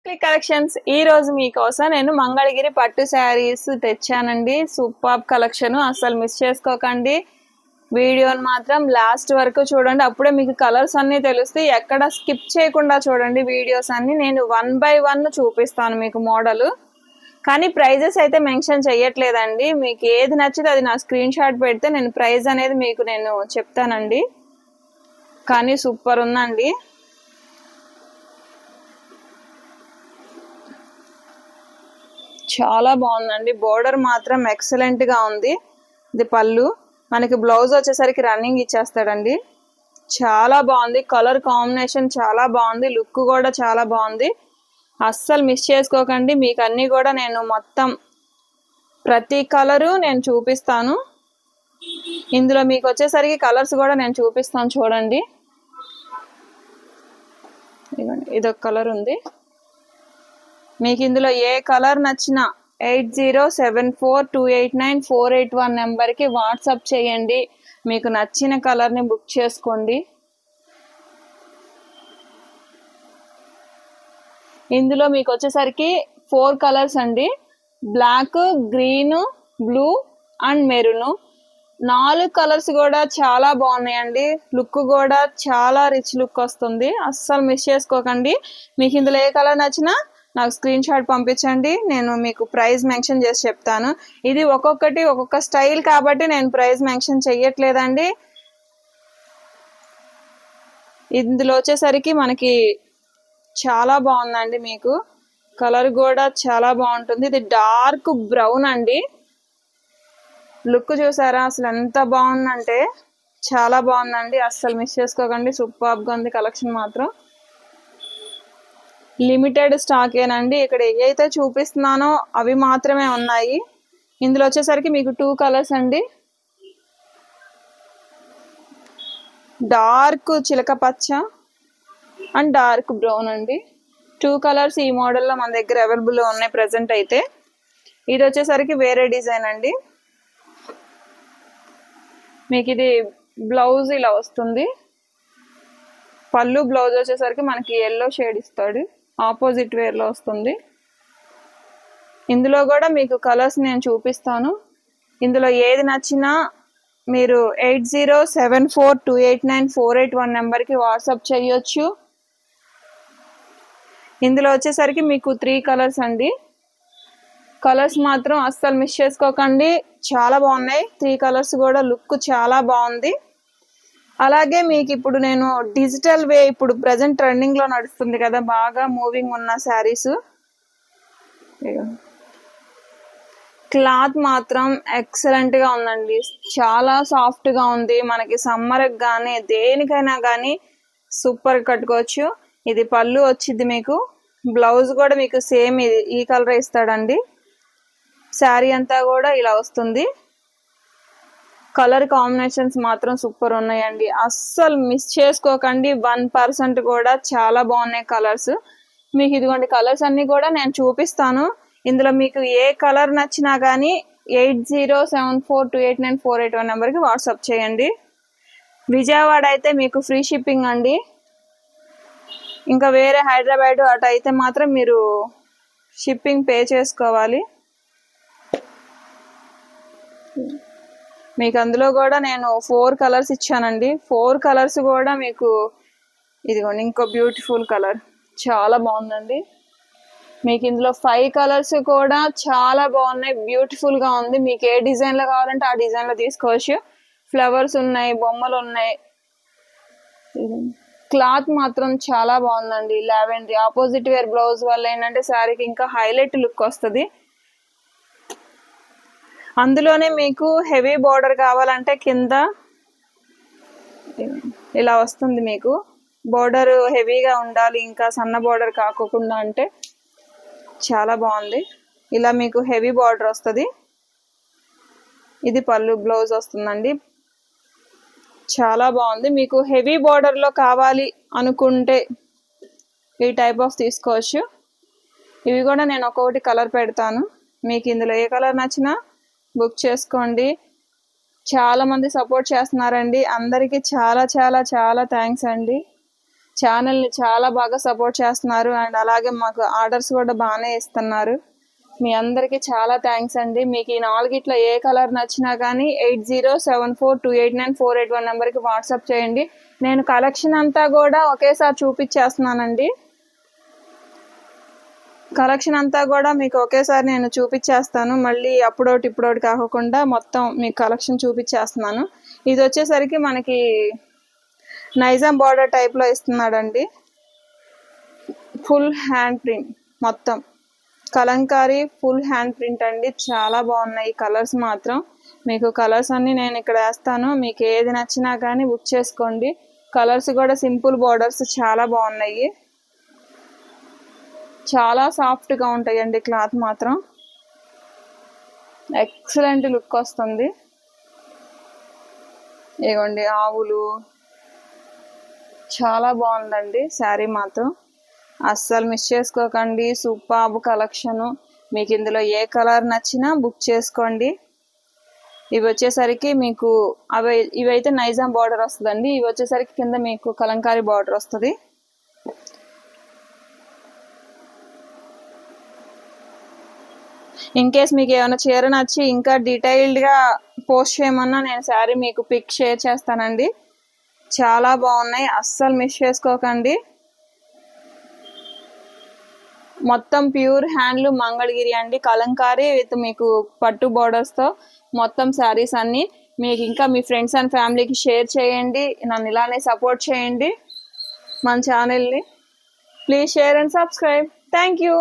Click collections ఈ రోజు మీకోసం నేను మంగళగిరి పట్టు శారీస్ తెచ్చానండి. సూపర్ కలెక్షన్, అసలు మిస్ చేసుకోకండి. వీడియోని మాత్రం లాస్ట్ వరకు చూడండి, అప్పుడే మీకు కలర్స్ అన్ని తెలుస్తాయి. ఎక్కడ స్కిప్ చేయకుండా చూడండి వీడియోస్ అన్ని. నేను 1 by 1 చూపిస్తాను మీకు మోడల్, కానీ ప్రైజెస్ అయితే మెన్షన్ చేయట్లేదండి. మీకు ఏది నచ్చితే అది నా స్క్రీన్ షాట్ పెడితే నేను ప్రైస్ అనేది మీకు నేను చెప్తానండి. కానీ సూపర్ ఉందండి. చాలా బాగుందండి. బోర్డర్ మాత్రం ఎక్సలెంట్ గా ఉంది. ఇది పళ్ళు, మనకి బ్లౌజ్ వచ్చేసరికి రన్నింగ్ ఇచ్చేస్తాడండి. చాలా బాగుంది. కలర్ కాంబినేషన్ చాలా బాగుంది. లుక్ కూడా చాలా బాగుంది. అస్సలు మిస్ చేసుకోకండి. మీకు అన్ని కూడా నేను మొత్తం ప్రతి కలరు నేను చూపిస్తాను. ఇందులో మీకు వచ్చేసరికి కలర్స్ కూడా నేను చూపిస్తాను చూడండి. ఇదొక కలర్ ఉంది. మీకు ఇందులో ఏ కలర్ నచ్చినా 8074289481 నెంబర్కి వాట్సాప్ చేయండి. మీకు నచ్చిన కలర్ని బుక్ చేసుకోండి. ఇందులో మీకు వచ్చేసరికి 4 కలర్స్ అండి. Black, green, blue and maroon. 4 colours కూడా చాలా బాగున్నాయండి. లుక్ కూడా చాలా రిచ్ లుక్ వస్తుంది. అస్సలు మిస్ చేసుకోకండి. మీకు ఇందులో ఏ కలర్ నచ్చినా నాకు స్క్రీన్ షాట్ పంపించండి. నేను మీకు ప్రైస్ మెన్షన్ చేసి చెప్తాను. ఇది ఒక్కొక్కటి ఒక్కొక్క స్టైల్ కాబట్టి నేను ప్రైస్ మెన్షన్ చెయ్యట్లేదండి. ఇందులో వచ్చేసరికి మనకి చాలా బాగుందండి. మీకు కలర్ కూడా చాలా బాగుంటుంది. ఇది డార్క్ బ్రౌన్ అండి. లుక్ చూసారా అసలు ఎంత బాగుందంటే చాలా బాగుందండి. అస్సలు మిస్ చేసుకోకండి. సూపర్గా ఉంది కలెక్షన్ మాత్రం. లిమిటెడ్ స్టాక్ ఏనండి. ఇక్కడ ఏవైతే చూపిస్తున్నానో అవి మాత్రమే ఉన్నాయి. ఇందులో వచ్చేసరికి మీకు 2 కలర్స్ అండి. డార్క్ చిలక పచ్చ అండ్ డార్క్ బ్రౌన్ అండి. 2 కలర్స్ ఈ మోడల్లో మన దగ్గర అవైలబుల్ ఉన్నాయి ప్రెసెంట్ అయితే. ఇది వచ్చేసరికి వేరే డిజైన్ అండి. మీకు ఇది బ్లౌజ్ ఇలా వస్తుంది. పళ్ళు బ్లౌజ్ వచ్చేసరికి మనకి ఎల్లో షేడ్ ఇస్తాడు. ఆపోజిట్ వేర్లో వస్తుంది. ఇందులో కూడా మీకు కలర్స్ నేను చూపిస్తాను. ఇందులో ఏది నచ్చినా మీరు 8074289481 నెంబర్కి వాట్సాప్ చేయొచ్చు. ఇందులో వచ్చేసరికి మీకు 3 కలర్స్ అండి. కలర్స్ మాత్రం అస్సలు మిస్ చేసుకోకండి. చాలా బాగున్నాయి. 3 కలర్స్ కూడా లుక్ చాలా బాగుంది. అలాగే మీకు ఇప్పుడు నేను డిజిటల్ వే, ఇప్పుడు ప్రజెంట్ ట్రెండింగ్ లో నడుస్తుంది కదా, బాగా మూవింగ్ ఉన్న శారీస్. క్లాత్ మాత్రం ఎక్సలెంట్ గా ఉందండి. చాలా సాఫ్ట్ గా ఉంది. మనకి సమ్మర్ కానీ దేనికైనా కానీ సూపర్ కట్టుకోవచ్చు. ఇది పళ్ళు వచ్చింది. మీకు బ్లౌజ్ కూడా మీకు సేమ్ ఈ కలర్ ఇస్తాడండి. శారీ అంతా కూడా ఇలా వస్తుంది. కలర్ కాంబినేషన్స్ మాత్రం సూపర్ ఉన్నాయండి. అస్సలు మిస్ చేసుకోకండి. 1% కూడా చాలా బాగున్నాయి కలర్స్. మీకు ఇదిగోండి కలర్స్ అన్ని కూడా నేను చూపిస్తాను. ఇందులో మీకు ఏ కలర్ నచ్చినా కానీ 8074289481 నెంబర్కి వాట్సాప్ చేయండి. విజయవాడ అయితే మీకు ఫ్రీ షిప్పింగ్ అండి. ఇంకా వేరే హైదరాబాద్ అటు అయితే మాత్రం మీరు షిప్పింగ్ పే చేసుకోవాలి. మీకు అందులో కూడా నేను 4 కలర్స్ ఇచ్చానండి. 4 కలర్స్ కూడా మీకు ఇదిగోండి ఇంకో బ్యూటిఫుల్ కలర్ చాలా బాగుందండి. మీకు ఇందులో 5 కలర్స్ కూడా చాలా బాగున్నాయి. బ్యూటిఫుల్ గా ఉంది. మీకు ఏ డిజైన్ లో కావాలంటే ఆ డిజైన్ లో తీసుకోవచ్చు. ఫ్లవర్స్ ఉన్నాయి, బొమ్మలు ఉన్నాయి. క్లాత్ మాత్రం చాలా బాగుందండి. లావెండర్ ఆపోజిట్ వేర్ బ్లౌజ్ వల్ల ఏంటంటే శారీకి ఇంకా హైలైట్ లుక్ వస్తుంది. అందులోనే మీకు హెవీ బోర్డర్ కావాలంటే కింద ఇలా వస్తుంది. మీకు బోర్డర్ హెవీగా ఉండాలి, ఇంకా సన్న బోర్డర్ కాకుండా అంటే చాలా బాగుంది. ఇలా మీకు హెవీ బోర్డర్ వస్తుంది. ఇది పళ్ళు బ్లౌజ్ వస్తుందండి. చాలా బాగుంది. మీకు హెవీ బోర్డర్లో కావాలి అనుకుంటే ఈ టైప్ ఆఫ్ తీసుకోవచ్చు. ఇవి కూడా నేను ఒక్కొక్కటి కలర్ పెడతాను. మీకు ఇందులో ఏ కలర్ నచ్చినా బుక్ చేసుకోండి. చాలా మంది సపోర్ట్ చేస్తున్నారండి. అందరికీ చాలా చాలా చాలా థ్యాంక్స్ అండి. ఛానల్ని చాలా బాగా సపోర్ట్ చేస్తున్నారు అండ్ అలాగే మాకు ఆర్డర్స్ కూడా బాగానే ఇస్తున్నారు. మీ అందరికీ చాలా థ్యాంక్స్ అండి. మీకు ఈ 4 ఏ కలర్ నచ్చినా కానీ 8074289481 నెంబర్కి వాట్సాప్ చేయండి. నేను కలెక్షన్ అంతా కూడా ఒకేసారి చూపించేస్తున్నానండి. కలెక్షన్ అంతా కూడా మీకు ఒకేసారి నేను చూపించేస్తాను. మళ్ళీ అప్పుడోటి ఇప్పుడోటి కాకుండా మొత్తం మీకు కలెక్షన్ చూపించేస్తున్నాను. ఇది వచ్చేసరికి మనకి నైజాం బార్డర్ టైప్లో ఇస్తున్నాడండి. ఫుల్ హ్యాండ్ ప్రింట్, మొత్తం కలంకారీ ఫుల్ హ్యాండ్ ప్రింట్ అండి. చాలా బాగున్నాయి కలర్స్ మాత్రం. మీకు కలర్స్ అన్నీ నేను ఇక్కడ వేస్తాను. మీకు ఏది నచ్చినా కానీ బుక్ చేసుకోండి. కలర్స్ కూడా సింపుల్ బార్డర్స్ చాలా బాగున్నాయి. చాలా సాఫ్ట్గా ఉంటాయండి. క్లాత్ మాత్రం ఎక్సలెంట్ లుక్ వస్తుంది. ఇగోండి ఆవులు, చాలా బాగుందండి శారీ మాత్రం. అస్సలు మిస్ చేసుకోకండి. Superb collection. మీకు ఇందులో ఏ కలర్ నచ్చినా బుక్ చేసుకోండి. ఇవి వచ్చేసరికి మీకు ఇవైతే నైజాం బార్డర్ వస్తుందండి. ఇవి వచ్చేసరికి కింద మీకు కలంకారీ బార్డర్ వస్తుంది. ఇన్ కేస్ మీకు ఏమైనా చీర నచ్చి ఇంకా డీటెయిల్డ్గా పోస్ట్ చేయమన్నా నేను శారీ మీకు పిక్ షేర్ చేస్తానండి. చాలా బాగున్నాయి, అస్సలు మిస్ చేసుకోకండి. మొత్తం ప్యూర్ హ్యాండ్లూమ్ మంగళగిరి అండి. కలంకారీ విత్ మీకు పట్టు బార్డర్స్తో మొత్తం శారీస్ అన్నీ. మీకు ఇంకా మీ ఫ్రెండ్స్ అండ్ ఫ్యామిలీకి షేర్ చేయండి. నన్ను ఇలానే సపోర్ట్ చేయండి మన ఛానల్ని. Please share and subscribe. Thank you.